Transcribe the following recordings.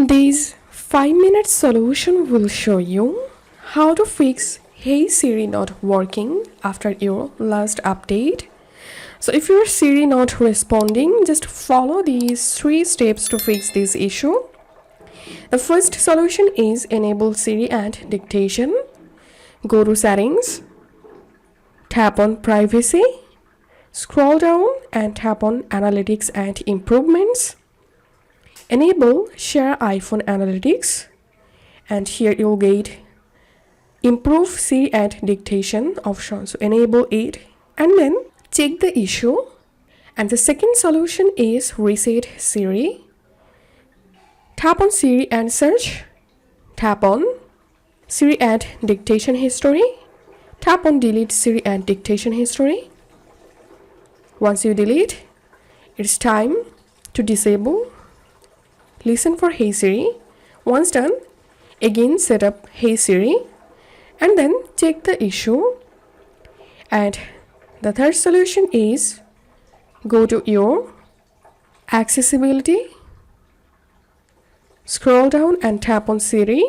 This 5-minute solution will show you how to fix Hey Siri not working after your last update. So if your Siri not responding, just follow these 3 steps to fix this issue. The first solution is enable Siri and dictation. Go to settings, tap on privacy, scroll down and tap on analytics and improvements. Enable share iPhone analytics, and here you'll get improve Siri and dictation option. So enable it and then check the issue. And the second solution is reset Siri. Tap on Siri and search. Tap on Siri and dictation history. Tap on delete Siri and dictation history. Once you delete, it's time to disable listen for Hey Siri. Once done, again set up Hey Siri and then check the issue. And the third solution is go to your accessibility, scroll down and tap on Siri.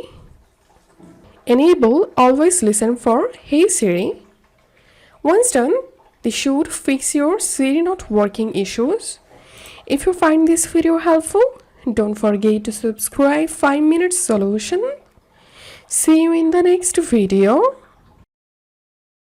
Enable always listen for Hey Siri. Once done, this should fix your Siri not working issues. If you find this video helpful, don't forget to subscribe 5 minute solution. See you in the next video.